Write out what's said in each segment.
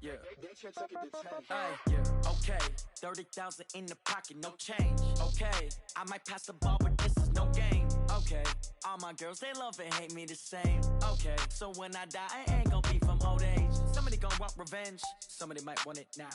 Yeah. Okay. 30,000 in the pocket, no change. Okay. I might pass the ball, but this is no game. Okay. All my girls, they love and hate me the same. Okay. So when I die, I ain't gonna be from old age. Somebody gonna want revenge. Somebody might want it now.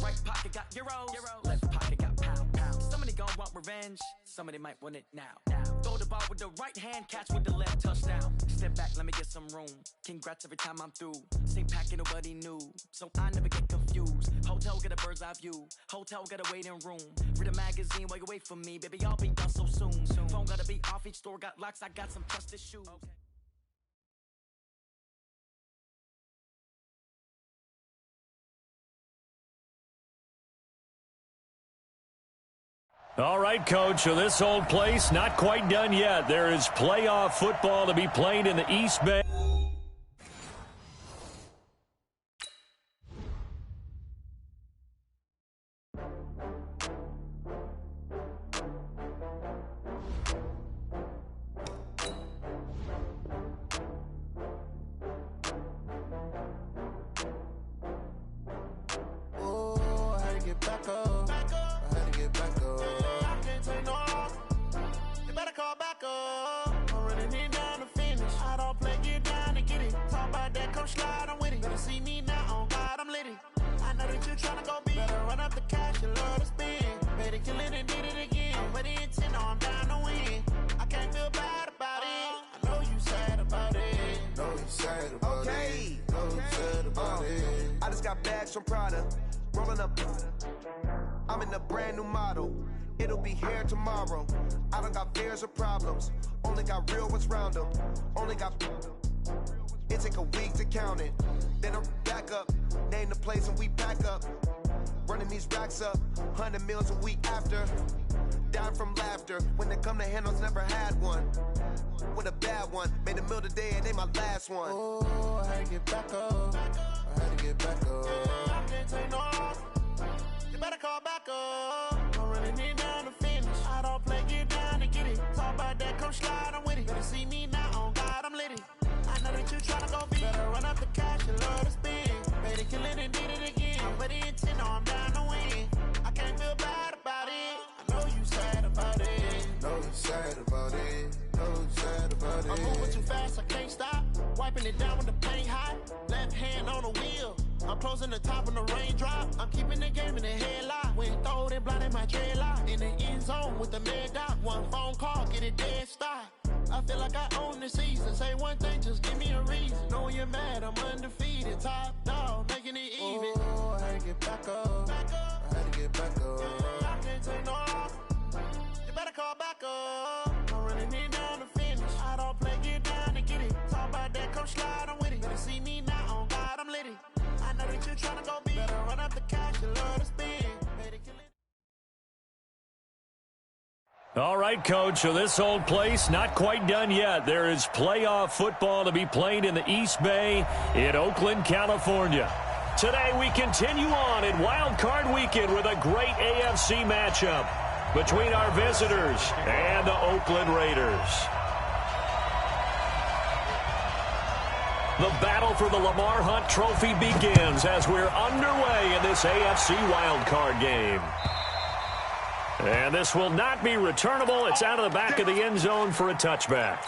Right pocket got euros. Left pocket got pounds. Somebody gonna want revenge. Somebody might want it now. Throw the ball with the right hand, catch with the left, touchdown. Step back, let me get some room. Congrats every time I'm through. Same packet, nobody knew, so I never get confused. Hotel get a bird's eye view. Hotel got a waiting room. Read a magazine while you wait for me, baby. I'll be done so soon. Phone gotta be off. Each store got locks. I got some trusted shoes. Okay. All right, Coach, so this old place not quite done yet. There is playoff football to be played in the East Bay. I just got bags from Prada, rolling up. I'm in a brand new model. It'll be here tomorrow. I don't got fears or problems. Only got real ones round them. Only got. It take a week to count it. Then I'm back up. Name the place and we pack up. Running these racks up. 100 meals a week after. Down from laughter. When they come to handles, never had one. With a bad one. Made a meal today and they my last one. Oh, I had to get back up. I had to get back up. I can't take no loss. You better call back up. I'm running it down to finish. I don't play, get down and get it. Talk about that, come slide, I'm with it. Better see me now, on God, I'm litty. I know that you tryna go big. Better run up the cash, you love to spend. Made it, kill it, and did it again. I'm with the intent, no, I'm down to win. I can't feel bad about it. I know you sad about it. Know you sad about it. Know you sad about it. I'm moving too fast, I can't stop. Wiping it down with the paint hot. Left hand on the wheel. I'm closing the top when the raindrop. I'm keeping the game in the headlock. When throwed and blinded my dreadlock. In the end zone with the mad dot. One phone call, get it dead stop. I feel like I own the season. Say one thing, just give me a reason. Knowing you're mad, I'm undefeated. Top dog, making it even. Oh, I had to get back up. I had to get back up. I can't take no loss. You better call back up. I'm running it down to finish. I don't play, get down and get it. Talk about that, come slide, I'm with it. Better see me now, on God, I'm litty. I know that you tryna go big. Better run up the cash, you love to spend. All right, Coach, so this old place not quite done yet. There is playoff football to be played in the East Bay in Oakland, California. Today we continue on in Wildcard Weekend with a great AFC matchup between our visitors and the Oakland Raiders. The battle for the Lamar Hunt Trophy begins as we're underway in this AFC wildcard game. And this will not be returnable. It's out of the back of the end zone for a touchback.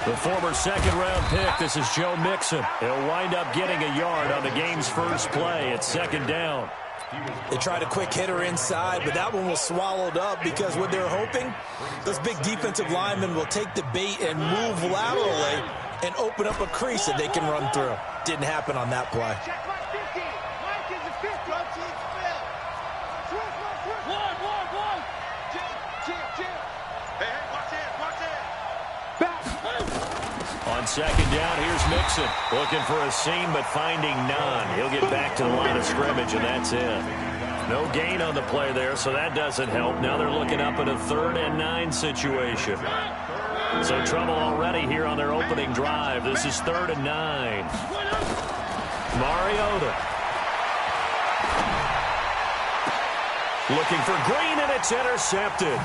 The former second-round pick, this is Joe Mixon. He'll wind up getting a yard on the game's first play. It's second down. They tried a quick hitter inside, but that one was swallowed up because what they're hoping, those big defensive linemen will take the bait and move laterally and open up a crease that they can run through. Didn't happen on that play. On second down, here's Mixon. Looking for a seam, but finding none. He'll get back to the line of scrimmage, and that's it. No gain on the play there, so that doesn't help. Now they're looking up at a 3rd and 9 situation. So trouble already here on their opening drive. This is 3rd and 9. Mariota. Looking for Green, and it's intercepted.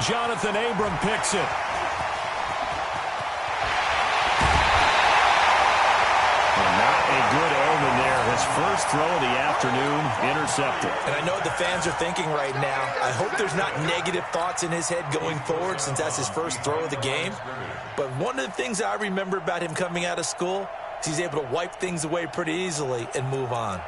Jonathan Abram picks it. Good omen there. His first throw of the afternoon, intercepted. And I know what the fans are thinking right now. I hope there's not negative thoughts in his head going forward since that's his first throw of the game. But one of the things I remember about him coming out of school is he's able to wipe things away pretty easily and move on.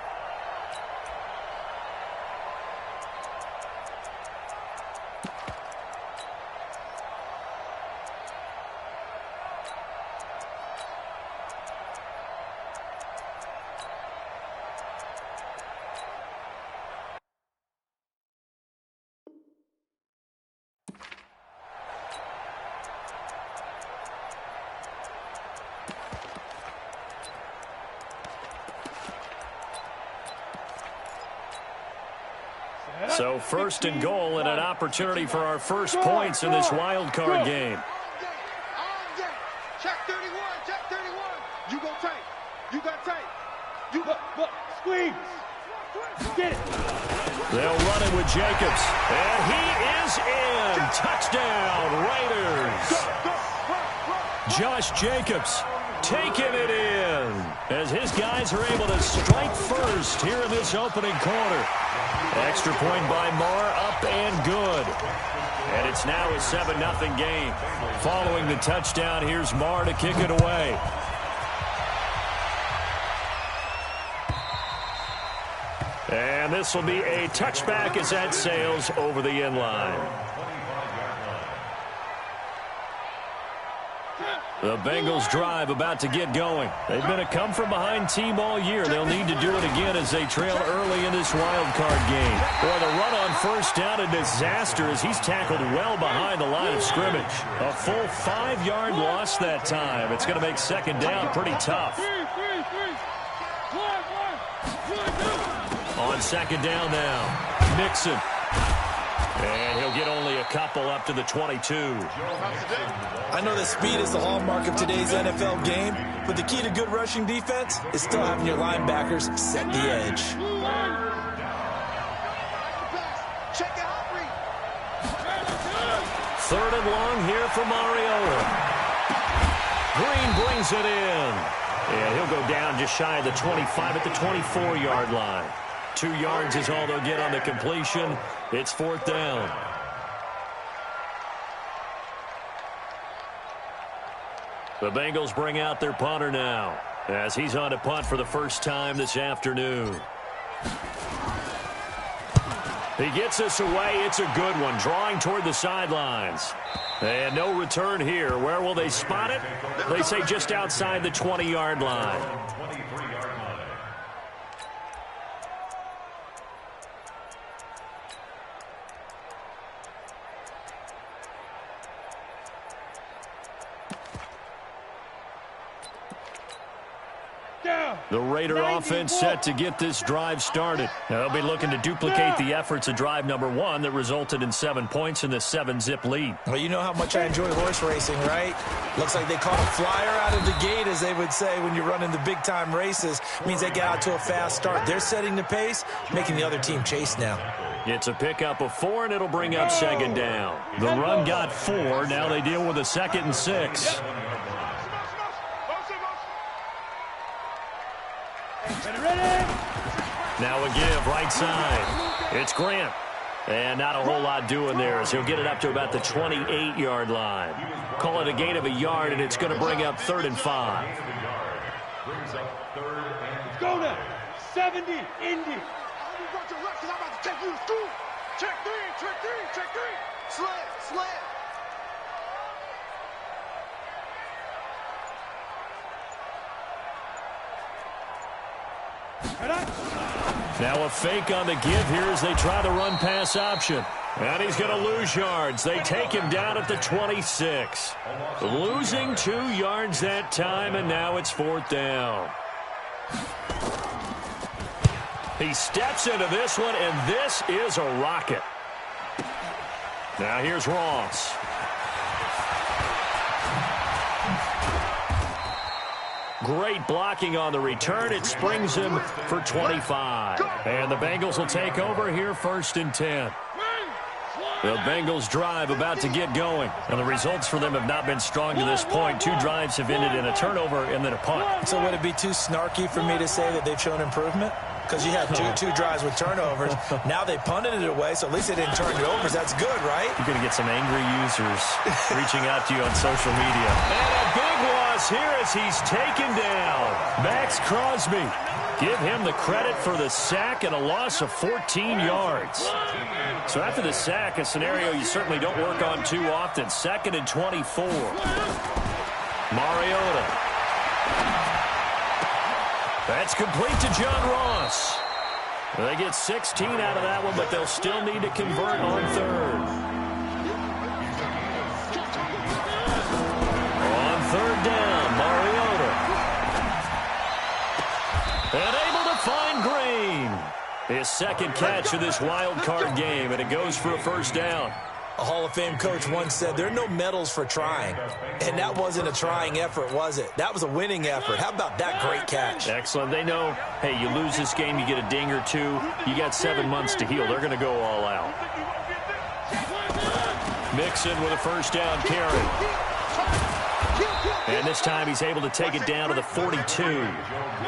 So 1st and goal and an opportunity for our first points in this wild card game. Check 31, check 31. You go tight. You got tight. You go, squeeze. Get it. They'll run it with Jacobs. And he is in. Touchdown, Raiders. Josh Jacobs taking it in as his guys are able to strike first here in this opening quarter. Extra point by Marr, up and good. And it's now a 7-0 game. Following the touchdown, here's Marr to kick it away. And this will be a touchback as that sails over the end line. The Bengals drive about to get going. They've been a come-from-behind team all year. They'll need to do it again as they trail early in this wild card game. Boy, the run on first down, a disaster as he's tackled well behind the line of scrimmage. A full 5-yard loss that time. It's going to make second down pretty tough. On second down now, Mixon. And he'll get only a couple up to the 22. I know that speed is the hallmark of today's NFL game, but the key to good rushing defense is still having your linebackers set the edge. 3rd and long here for Mariota. Green brings it in. And he'll go down just shy of the 25 at the 24-yard line. 2 yards is all they'll get on the completion. It's 4th down. The Bengals bring out their punter now as he's on to punt for the first time this afternoon. He gets this away. It's a good one, drawing toward the sidelines. And no return here. Where will they spot it? They say just outside the 20-yard line. The Raider offense set to get this drive started. Now, they'll be looking to duplicate the efforts of drive number 1 that resulted in 7 points in the 7-zip lead. Well, you know how much I enjoy horse racing, right? Looks like they caught a flyer out of the gate, as they would say when you're running the big-time races. It means they get out to a fast start. They're setting the pace, making the other team chase now. It's a pickup of 4, and it'll bring up second down. The run got 4. Now they deal with a 2nd and 6. Now a give right side. It's Grant. And not a whole lot doing there, as he'll get it up to about the 28-yard line. Call it a gain of a yard, and it's going to bring up 3rd and 5. Go now. 70, Indy. Check three. Slam. Now a fake on the give here as they try the run-pass option. And he's going to lose yards. They take him down at the 26. Losing 2 yards that time, and now it's 4th down. He steps into this one, and this is a rocket. Now here's Ross. Great blocking on the return. It springs him for 25. And the Bengals will take over here, 1st and 10. The Bengals drive about to get going. And the results for them have not been strong to this point. 2 drives have ended in a turnover and then a punt. So would it be too snarky for me to say that they've shown improvement? Because you had two drives with turnovers. Now they punted it away, so at least they didn't turn it over. That's good, right? You're going to get some angry users reaching out to you on social media. And a big loss here as he's taken down. Max Crosby. Give him the credit for the sack and a loss of 14 yards. So after the sack, a scenario you certainly don't work on too often. 2nd and 24. Mariota. That's complete to John Ross. They get 16 out of that one, but they'll still need to convert on 3rd. On 3rd down, Mariota. And able to find Green. His 2nd catch of this wild card game, and it goes for a 1st down. A Hall of Fame coach once said, there are no medals for trying. And that wasn't a trying effort, was it? That was a winning effort. How about that great catch? Excellent. They know, hey, you lose this game, you get a ding or 2. You got 7 months to heal. They're going to go all out. Mixon with a 1st down carry. And this time he's able to take it down to the 42.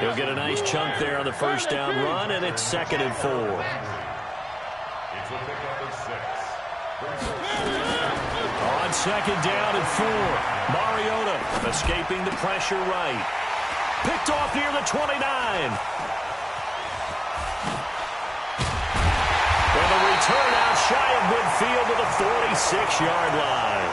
He'll get a nice chunk there on the 1st down run, and it's 2nd and 4. On 2nd down and 4. Mariota escaping the pressure right. Picked off near the 29. And the return out shy of midfield to the 46-yard line.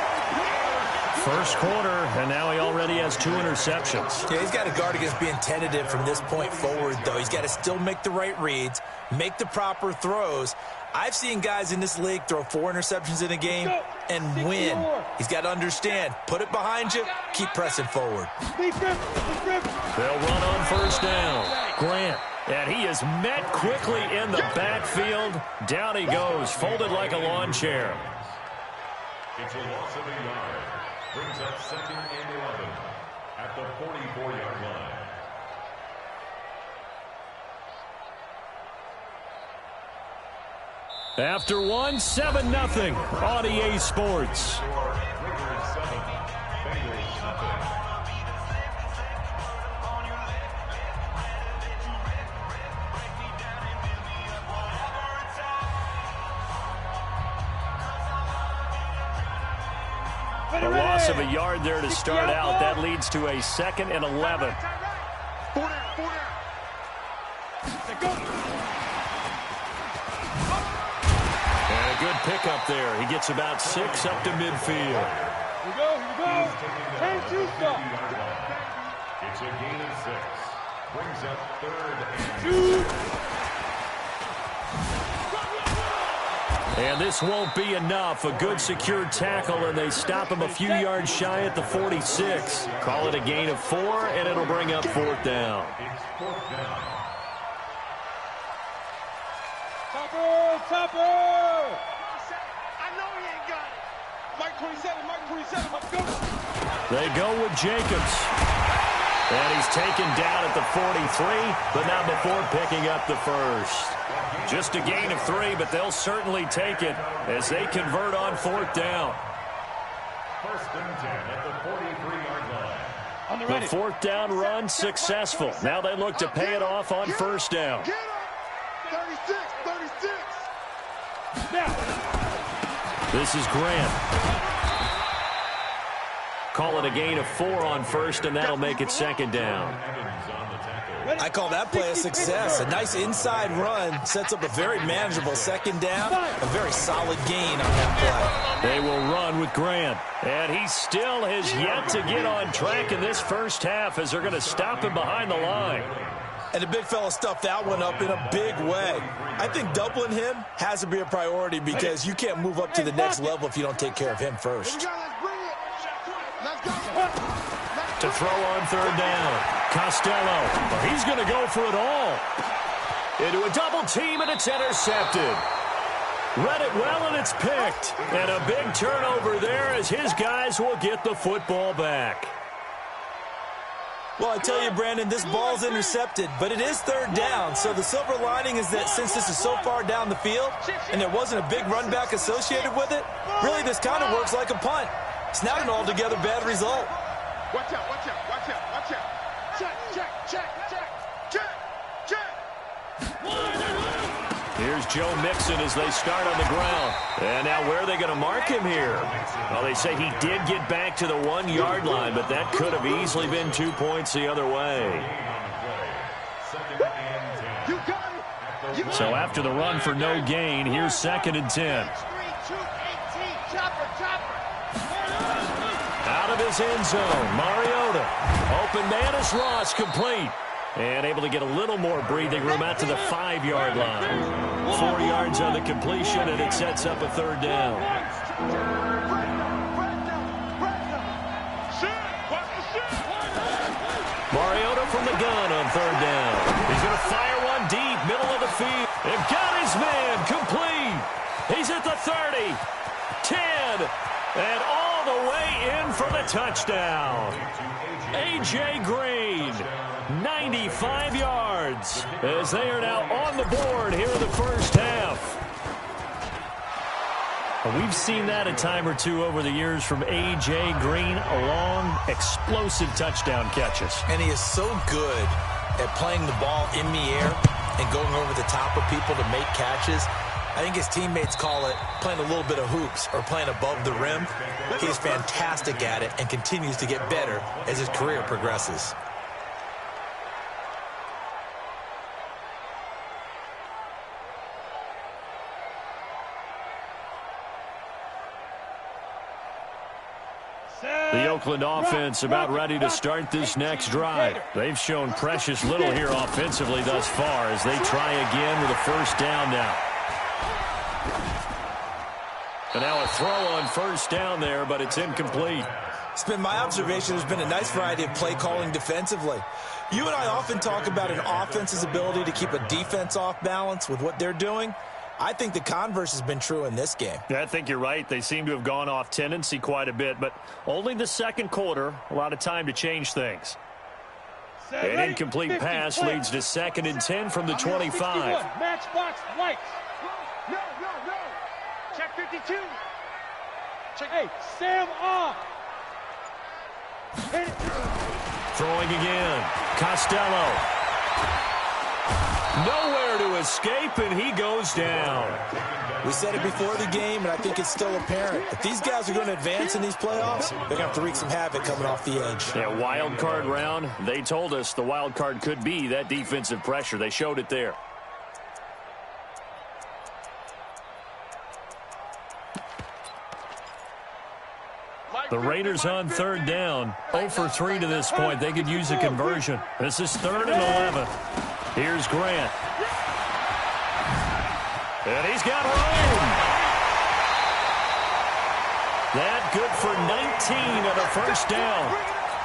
1st quarter, and now he already has 2 interceptions. Yeah, he's got to guard against being tentative from this point forward, though. He's got to still make the right reads, make the proper throws. I've seen guys in this league throw 4 interceptions in a game and win. He's got to understand, put it behind you, keep pressing forward. They'll run on 1st down. Grant, and he is met quickly in the backfield. Down he goes, folded like a lawn chair. It's a loss of a yard. Brings up 2nd and 11 at the 44-yard line. After one, 7-0 on EA Sports. A loss of a yard there to start out. That leads to a 2nd and 11. And a good pickup there. He gets about 6 up to midfield. Here we go. It's a gain of 6. Brings up 3rd and 2. And this won't be enough. A good secured tackle, and they stop him a few yards shy at the 46. Call it a gain of 4, and it'll bring up 4th down. It's 4th down. Topper! I know he ain't got it. Mike 27, let's go. They go with Jacobs. And he's taken down at the 43, but not before picking up the 1st. Just a gain of 3, but they'll certainly take it as they convert on 4th down. 1st and 10 at the 43-yard line. The 4th down run successful. Now they look to pay it off on 1st down. Get up! 36. This is Grant. Call it a gain of 4 on first, and that'll make it second down. I call that play a success. A nice inside run sets up a very manageable second down. A very solid gain on that play. They will run with Grant. And he still has yet to get on track in this first half as they're going to stop him behind the line. And the big fella stuffed that one up in a big way. I think doubling him has to be a priority because you can't move up to the next level if you don't take care of him first. To throw on third down. Costello. He's going to go for it all. Into a double team, and it's intercepted. Read it well, and it's picked. And a big turnover there as his guys will get the football back. Well, I tell you, Brandon, this ball's intercepted, but it is third down. So the silver lining is that since this is so far down the field and there wasn't a big run back associated with it, really this kind of works like a punt. It's not an altogether bad result. Watch out, watch out, watch out, watch out. Check, check, check, check, check, check. Here's Joe Mixon as they start on the ground. And now where are they going to mark him here? Well, they say he did get back to the 1-yard line, but that could have easily been 2 points the other way. So after the run for no gain, here's 2nd and 10. Out of his end zone, Mariota. Open man is Ross, complete. And able to get a little more breathing room out to the 5-yard line. 4 yards on the completion, and it sets up a third down. Mariota from the gun on third down. He's going to fire one deep, middle of the field. They've got his man, complete. He's at the 30, 10, and all the way in for the touchdown. A.J. Green, 95 yards, as they are now on the board here in the first half. We've seen that a time or two over the years from A.J. Green, long, explosive touchdown catches. And he is so good at playing the ball in the air and going over the top of people to make catches. I think his teammates call it playing a little bit of hoops or playing above the rim. He is fantastic at it and continues to get better as his career progresses. The Oakland offense about ready to start this next drive. They've shown precious little here offensively thus far as they try again with a first down now. And now a throw on first down there, but it's incomplete. It's been my observation there's been a nice variety of play calling defensively. You and I often talk about an offense's ability to keep a defense off balance with what they're doing. I think the converse has been true in this game. Yeah, I think you're right. They seem to have gone off tendency quite a bit, but only the second quarter, a lot of time to change things. An incomplete pass leads to 2nd and 10 from the 25. Matchbox lights. No. Check 52. Check. Hey, Sam off. Throwing again. Costello. Nowhere to escape, and he goes down. We said it before the game, and I think it's still apparent. If these guys are going to advance in these playoffs, they're going to have to wreak some havoc coming off the edge. Yeah, wild card round. They told us the wild card could be that defensive pressure. They showed it there. The Raiders on third down. 0 for 3 to this point. They could use a conversion. This is 3rd and 11. Here's Grant. And he's got room. That good for 19 on a first down.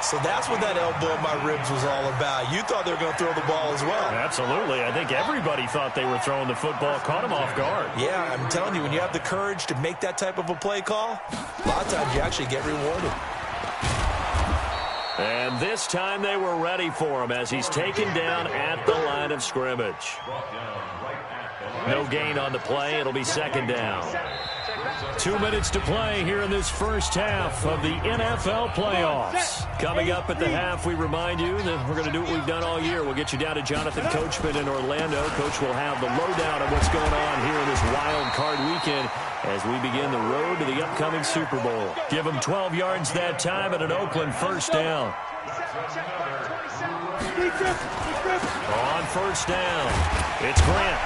So that's what that elbow in my ribs was all about. You thought they were going to throw the ball as well. Absolutely. I think everybody thought they were throwing the football. Caught him off guard. Yeah, I'm telling you, when you have the courage to make that type of a play call, a lot of times you actually get rewarded. And this time they were ready for him as he's taken down at the line of scrimmage. Brought down right at No gain on the play. It'll be second down. 2 minutes to play here in this first half of the NFL playoffs. Coming up at the half, we remind you that we're going to do what we've done all year. We'll get you down to Jonathan Coachman in Orlando. Coach will have the lowdown of what's going on here in this wild card weekend as we begin the road to the upcoming Super Bowl. Give them 12 yards that time at an Oakland first down. On first down, it's Grant.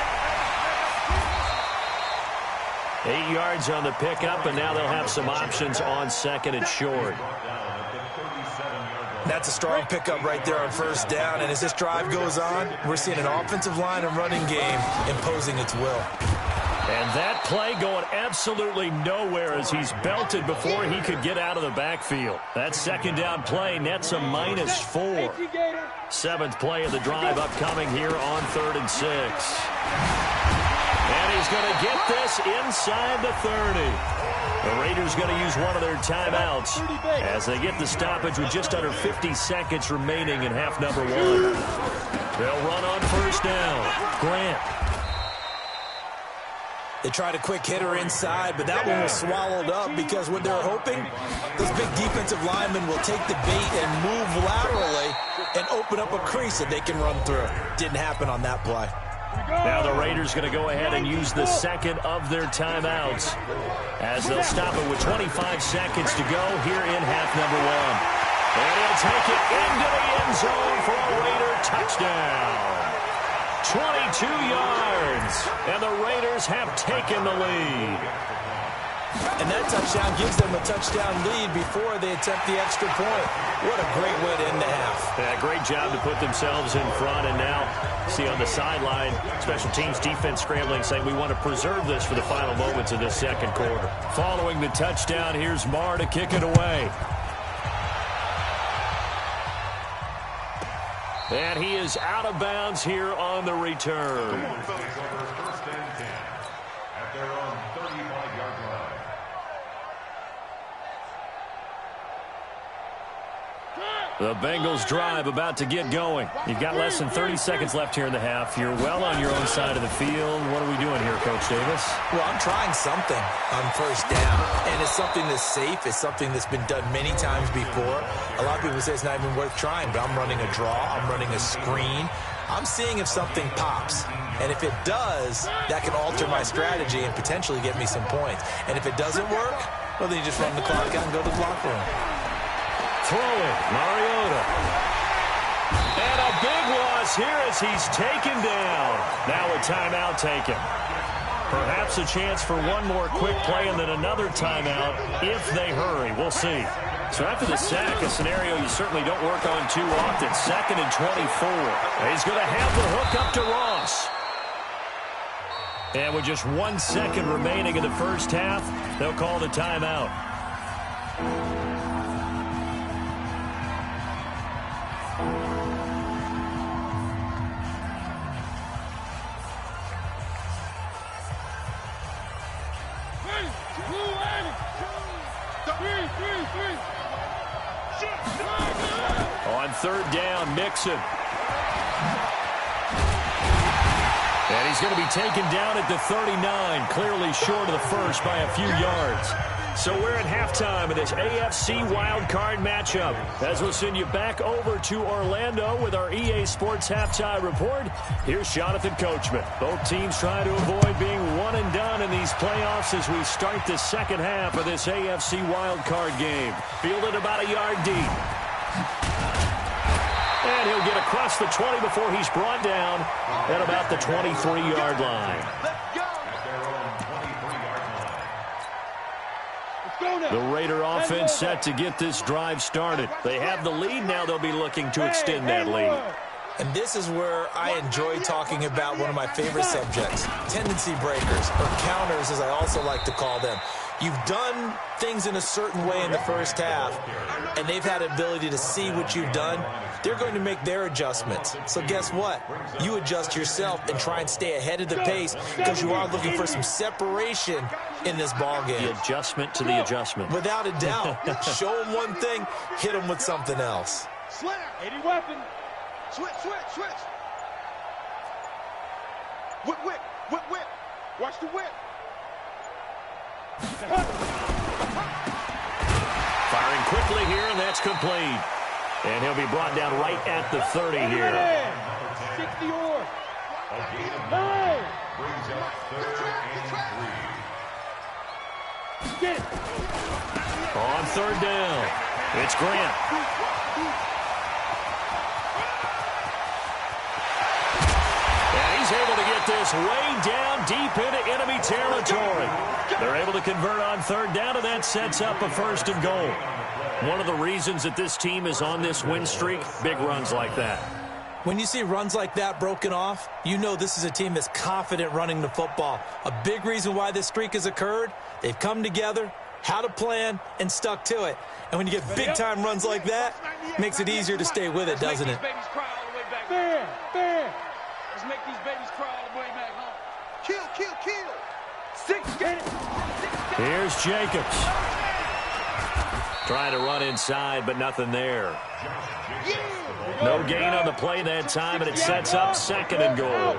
8 yards on the pickup, and now they'll have some options on second and short. That's a strong pickup right there on first down, and as this drive goes on, we're seeing an offensive line and running game imposing its will. And that play going absolutely nowhere as he's belted before he could get out of the backfield. That second down play nets a -4. Seventh play of the drive upcoming here on 3rd and 6. And he's going to get this inside the 30. The Raiders going to use one of their timeouts as they get the stoppage with just under 50 seconds remaining in half number 1. They'll run on first down. Grant. They tried a quick hitter inside, but that one was swallowed up because what they're hoping, those big defensive linemen will take the bait and move laterally and open up a crease that they can run through. Didn't happen on that play. Now the Raiders going to go ahead and use the second of their timeouts as they'll stop it with 25 seconds to go here in half number 1. And he'll take it into the end zone for a Raider touchdown. 22 yards, and the Raiders have taken the lead. And that touchdown gives them a touchdown lead before they attempt the extra point. What a great way to end the half. Yeah, great job to put themselves in front, and now see on the sideline, special teams defense scrambling, saying we want to preserve this for the final moments of this second quarter. Following the touchdown, here's Marr to kick it away. And he is out of bounds here on the return. First and 10 at their own 35-yard line. The Bengals drive about to get going. You've got less than 30 seconds left here in the half. You're well on your own side of the field. What are we doing here, Coach Davis? Well, I'm trying something on first down, and it's something that's safe. It's something that's been done many times before. A lot of people say it's not even worth trying, but I'm running a draw. I'm running a screen. I'm seeing if something pops. And if it does, that can alter my strategy and potentially get me some points. And if it doesn't work, well, then you just run the clock out and go to the locker room. Throwing, Mariota. And a big loss here as he's taken down. Now a timeout taken. Perhaps a chance for one more quick play and then another timeout if they hurry. We'll see. So after the sack, a scenario you certainly don't work on too often. 2nd and 24. He's going to have the hook up to Ross. And with just 1 second remaining in the first half, they'll call the timeout. On 3rd down, Mixon. And he's going to be taken down at the 39, clearly short of the first by a few yards. So we're at halftime of this AFC Wildcard matchup. As we'll send you back over to Orlando with our EA Sports Halftime Report, here's Jonathan Coachman. Both teams trying to avoid being one and done in these playoffs as we start the second half of this AFC Wildcard game. Fielded about a yard deep. And he'll get across the 20 before he's brought down at about the 23-yard line. The Raider offense set to get this drive started. They have the lead. Now they'll be looking to extend that lead. And this is where I enjoy talking about one of my favorite subjects, tendency breakers, or counters as I also like to call them. You've done things in a certain way in the first half, and they've had an ability to see what you've done. They're going to make their adjustments. So guess what? You adjust yourself and try and stay ahead of the pace because you are looking for some separation in this ball game. The adjustment to the adjustment. Without a doubt. Show them one thing, hit them with something else. Slap, 80 weapon. Switch. Whip, whip, whip, whip. Watch the whip. Firing quickly here, and that's complete. And he'll be brought down right at the 30 here. 60 or. Brings up 3rd and 3. Get it. On 3rd down, it's Grant. And he's able to get this way down deep into enemy territory. They're able to convert on 3rd down, and that sets up a 1st and goal. One of the reasons that this team is on this win streak, big runs like that. When you see runs like that broken off, you know this is a team that's confident running the football. A big reason why this streak has occurred, they've come together, had a plan, and stuck to it. And when you get big-time runs like that, it makes it easier to stay with it, doesn't it? Fair. Let's make these babies cry all the way back home. Kill. 6, get it. Here's Jacobs. Trying to run inside, but nothing there. No gain on the play that time, and it sets up 2nd and goal.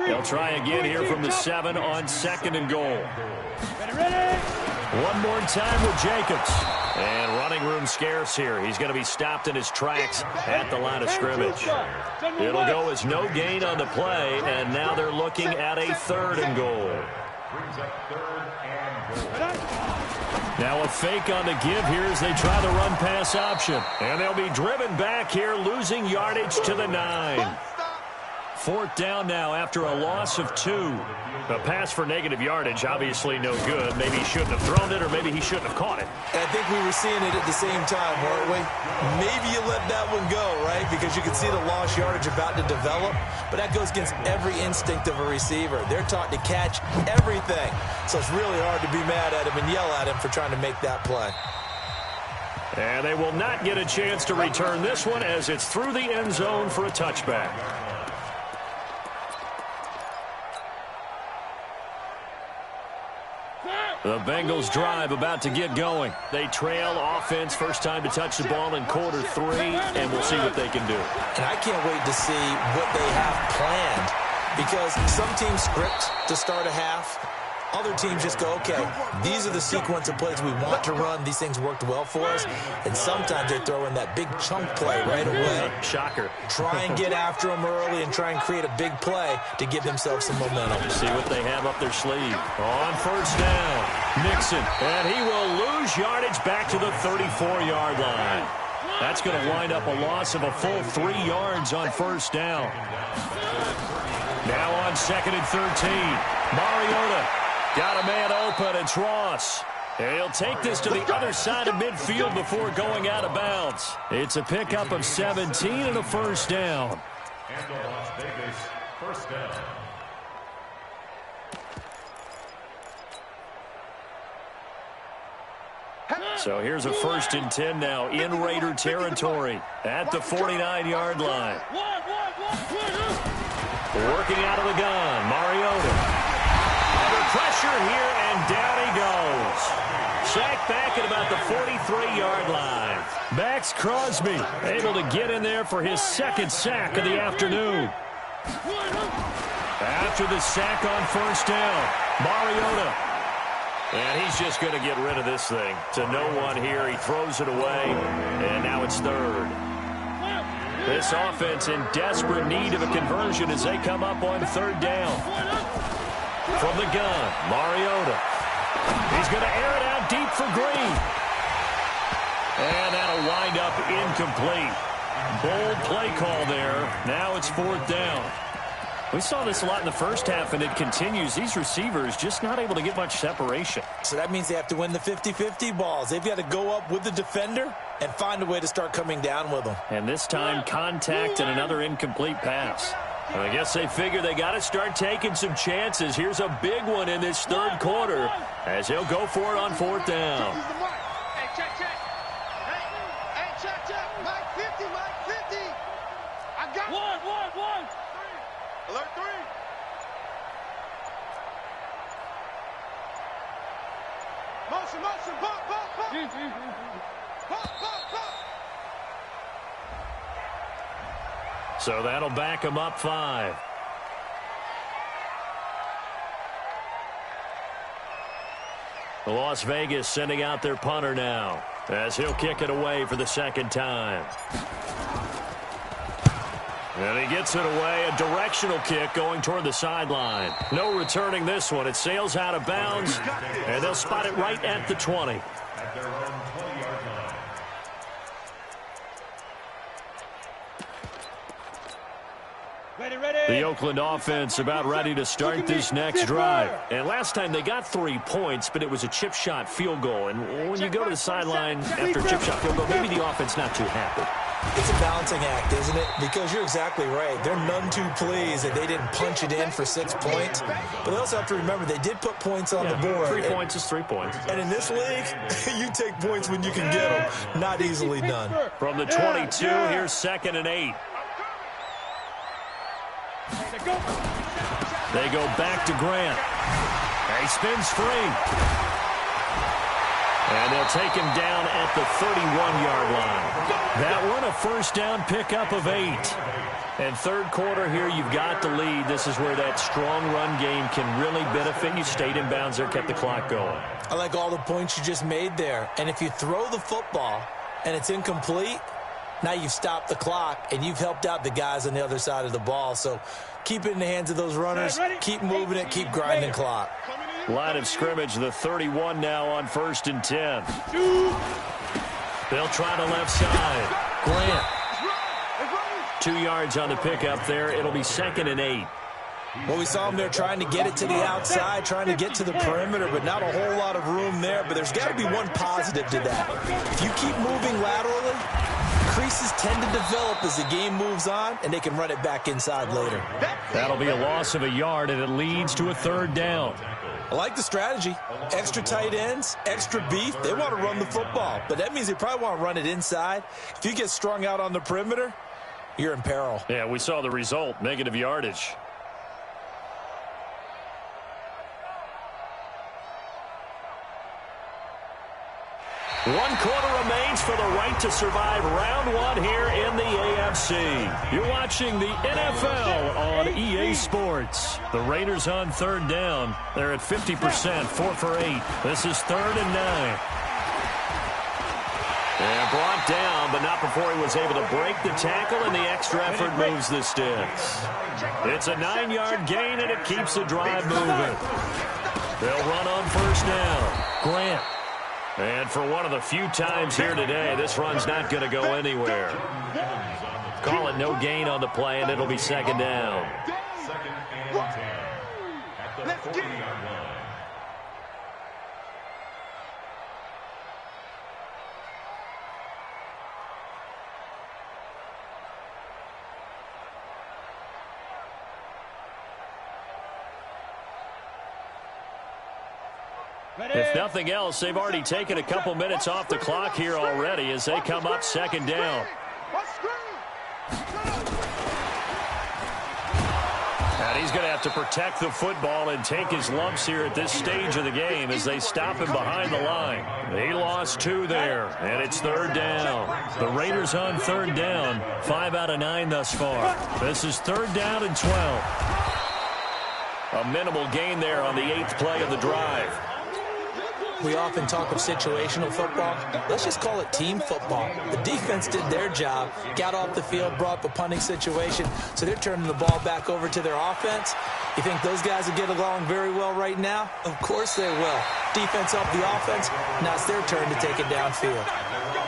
They'll try again here from the 7 on 2nd and goal. One more time with Jacobs. And running room scarce here. He's going to be stopped in his tracks at the line of scrimmage. It'll go as no gain on the play, and now they're looking at a 3rd and goal. Brings up 3rd and goal. Now a fake on the give here as they try the run-pass option. And they'll be driven back here, losing yardage to the 9. 4th down now after a loss of 2. A pass for negative yardage, obviously no good. Maybe he shouldn't have thrown it, or maybe he shouldn't have caught it. I think we were seeing it at the same time, weren't we? Maybe you let that one go, right? Because you can see the lost yardage about to develop. But that goes against every instinct of a receiver. They're taught to catch everything. So it's really hard to be mad at him and yell at him for trying to make that play. And they will not get a chance to return this one as it's through the end zone for a touchback. The Bengals drive about to get going. They trail offense, first time to touch the ball in quarter 3, and we'll see what they can do. And I can't wait to see what they have planned, because some teams script to start a half. Other teams just go, okay, these are the sequence of plays we want to run. These things worked well for us. And sometimes they throw in that big chunk play right away. Shocker. Try and get after them early and try and create a big play to give themselves some momentum. See what they have up their sleeve. On 1st down, Mixon. And he will lose yardage back to the 34-yard line. That's going to wind up a loss of a full 3 yards on 1st down. Now on 2nd and 13, Mariota. Got a man open, it's Ross. And he'll take this to the other side of midfield before going out of bounds. It's a pickup of 17 and a 1st down. And the Las Vegas 1st down. So here's a 1st and 10 now in Raider territory at the 49-yard line. Working out of the gun, Mariota. Under pressure here, and down he goes. Sacked back at about the 43-yard line. Max Crosby able to get in there for his 2nd sack of the afternoon. After the sack on 1st down, Mariota. And he's just going to get rid of this thing. To no one here, he throws it away, and now it's 3rd. This offense in desperate need of a conversion as they come up on 3rd down. From the gun, Mariota. He's going to air it out deep for Green. And that'll wind up incomplete. Bold play call there. Now it's 4th down. We saw this a lot in the first half, and it continues. These receivers just not able to get much separation. So that means they have to win the 50-50 balls. They've got to go up with the defender and find a way to start coming down with them. And this time, contact and another incomplete pass. I guess they figure they got to start taking some chances. Here's a big one in this 3rd quarter as he'll go for it on 4th down. Hey, check. Hey, check. Mike 50, Mike 50. I got one. Alert 3. Motion, pop. So that'll back him up 5. Las Vegas sending out their punter now as he'll kick it away for the second time. And he gets it away, a directional kick going toward the sideline. No returning this one. It sails out of bounds, and they'll spot it right at the 20. At their own 20-yard line. The Oakland offense about ready to start this next drive. And last time they got 3 points, but it was a chip shot field goal. And when you go to the sideline after a chip shot field goal, maybe the offense not too happy. It's a balancing act, isn't it? Because you're exactly right. They're none too pleased that they didn't punch it in for 6 points. But they also have to remember they did put points on the board. 3 points is 3 points. And in this league, you take points when you can get them. Not easily done. From the 22, here's 2nd and 8. They go back to Grant. He spins free. And they'll take him down at the 31-yard line. That one, a first down pickup of 8. And third quarter here, you've got the lead. This is where that strong run game can really benefit you. Stayed in bounds there, kept the clock going. I like all the points you just made there. And if you throw the football and it's incomplete, now you've stopped the clock and you've helped out the guys on the other side of the ball. So keep it in the hands of those runners. Keep moving it. Keep grinding clock. Line of scrimmage, the 31 now on 1st and 10. They'll try the left side. Grant. 2 yards on the pickup there. It'll be 2nd and 8. Well, we saw them there trying to get it to the outside, trying to get to the perimeter, but not a whole lot of room there. But there's got to be one positive to that. If you keep moving laterally, creases tend to develop as the game moves on, and they can run it back inside later. That'll be a loss of a yard, and it leads to a 3rd down. I like the strategy. Extra tight ends, extra beef. They want to run the football, but that means they probably want to run it inside. If you get strung out on the perimeter, you're in peril. Yeah, we saw the result, negative yardage. One quarter remains for the right to survive round 1 here in the AFC. You're watching the NFL on EA Sports. The Raiders on 3rd down. They're at 50%, 4 for 8. This is 3rd and 9. And brought down, but not before he was able to break the tackle, and the extra effort moves the sticks. It's a 9-yard gain, and it keeps the drive moving. They'll run on 1st down. Grant. And for one of the few times here today, this run's not going to go anywhere. Call it no gain on the play, and it'll be 2nd down. 2nd and 10 at the 40-yard line. If nothing else, they've already taken a couple minutes off the clock here already as they come up 2nd down. And he's going to have to protect the football and take his lumps here at this stage of the game as they stop him behind the line. He lost 2 there, and it's 3rd down. The Raiders on 3rd down, 5 out of 9 thus far. This is 3rd down and 12. A minimal gain there on the 8th play of the drive. We often talk of situational football. Let's just call it team football. The defense did their job, got off the field, brought up a punting situation, so they're turning the ball back over to their offense. You think those guys will get along very well right now? Of course they will. Defense up the offense. Now it's their turn to take it downfield.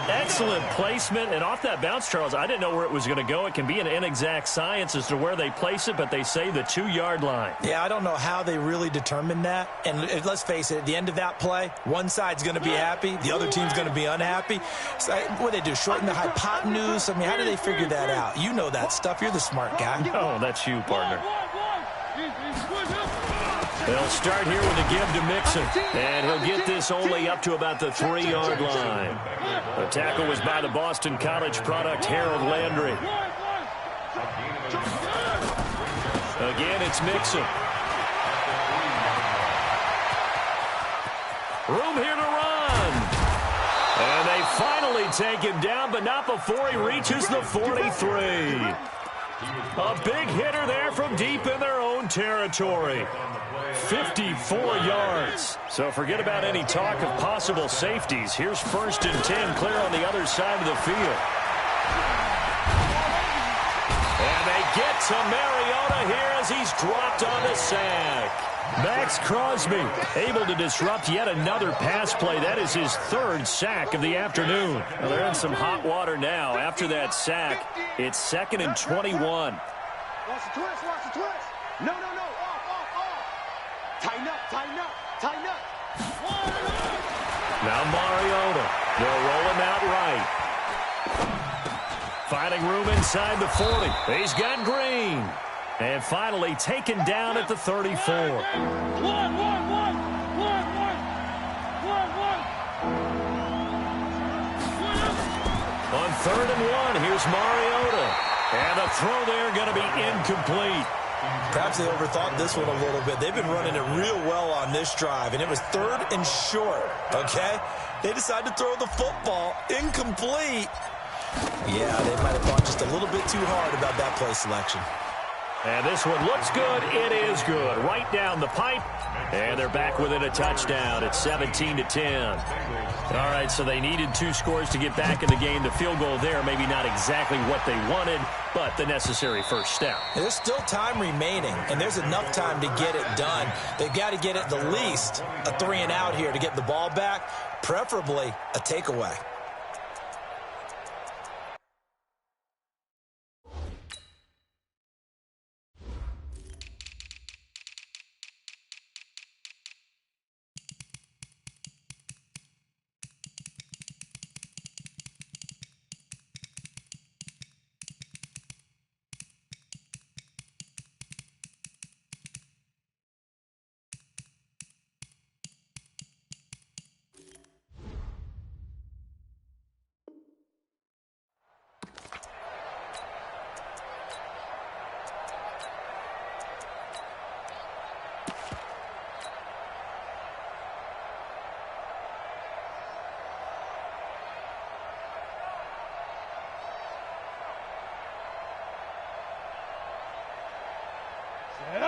Excellent placement, and off that bounce, Charles, I didn't know where it was going to go. It can be an inexact science as to where they place it, but they say the 2-yard line. Yeah, I don't know how they really determined that. And let's face it, at the end of that play, one side's going to be happy, the other team's going to be unhappy. So, what do they do, shorten the hypotenuse? I mean, how do they figure that out? You know that stuff. You're the smart guy. Oh, that's you, partner. They'll start here with a give to Mixon, and he'll get this only up to about the 3-yard line. The tackle was by the Boston College product, Harold Landry. Again, it's Mixon. Room here to run. And they finally take him down, but not before he reaches the 43. A big hitter there from deep in their own own territory. 54 yards. So forget about any talk of possible safeties. Here's 1st and 10, clear on the other side of the field. And they get to Mariota here as he's dropped on the sack. Max Crosby able to disrupt yet another pass play. That is his 3rd sack of the afternoon. Well, they're in some hot water now. After that sack, it's 2nd and 21. Watch the twist, watch the twist. No, off. Tighten up. Now Mariota. They'll roll him out right. Finding room inside the 40. He's got Green. And finally taken down at the 34. One. On 3rd and 1, here's Mariota. And the throw there going to be incomplete. Perhaps they overthought this one a little bit. They've been running it real well on this drive, and it was 3rd and short, okay? They decided to throw the football incomplete. Yeah, they might have thought just a little bit too hard about that play selection. And this one looks good. It is good. Right down the pipe. And they're back within a touchdown at 17-10. All right, so they needed 2 scores to get back in the game. The field goal there, maybe not exactly what they wanted, but the necessary first step. There's still time remaining, and there's enough time to get it done. They've got to get at the least a 3-and-out here to get the ball back, preferably a takeaway.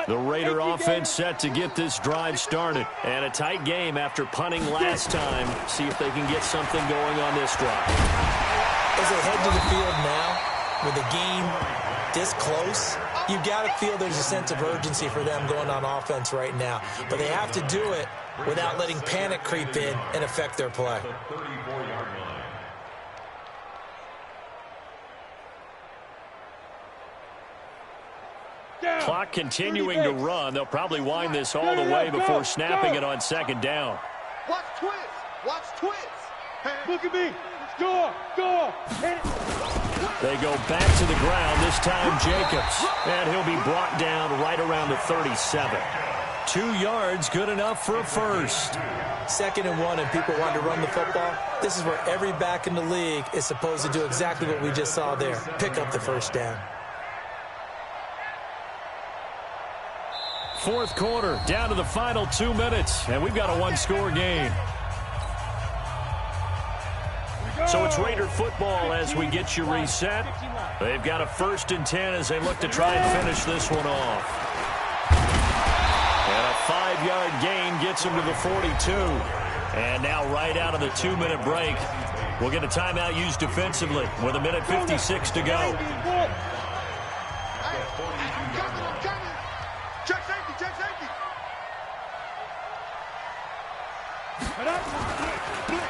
The Raider offense set to get this drive started. And a tight game after punting last time. See if they can get something going on this drive. As they head to the field now, with the game this close, you've got to feel there's a sense of urgency for them going on offense right now. But they have to do it without letting panic creep in and affect their play. Clock continuing to run. They'll probably wind this all the way before snapping it on 2nd down. Watch twist. Look at me. Go. They go back to the ground, this time Jacobs. And he'll be brought down right around the 37. 2 yards, good enough for a first. 2nd and 1, and people want to run the football. This is where every back in the league is supposed to do exactly what we just saw there. Pick up the first down. 4th quarter, down to the final 2 minutes, and we've got a 1-score game. So it's Raider football as we get you reset. They've got a 1st and 10 as they look to try and finish this one off. And a 5-yard gain gets them to the 42. And now right out of the 2-minute break, we'll get a timeout used defensively with 1:56 to go.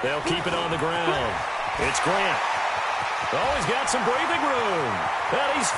They'll keep it on the ground. It's Grant. Oh, he's got some breathing room. And he's